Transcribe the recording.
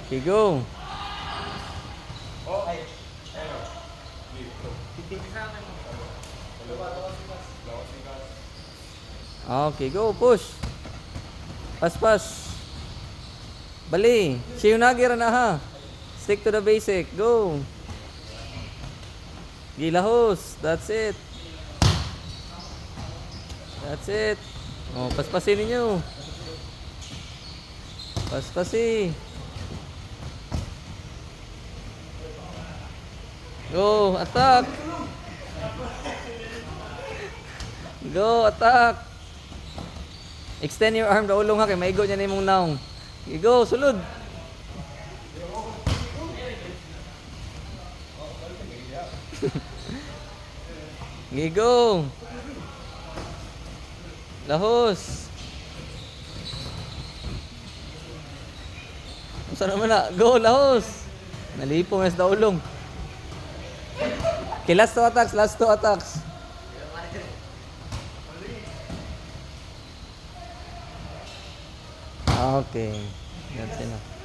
Okay, go. Oh, ay. Ayun. Okay, go. Push. Pas, pas. Bali. Shiyunagi ra na ha. Stick to the basic. Go. Gilahos. That's it. That's it. Oh, paspasin ninyo. Paspasi. Go, attack. Go, attack. Extend your arm daulong ha kay maigo niya nimong naong. Go, sulod. Go. Lahos. Saan naman na? Go, lahos. Nalipong na sa daulong. Okay, last two attacks, last two attacks. Okay, that's enough.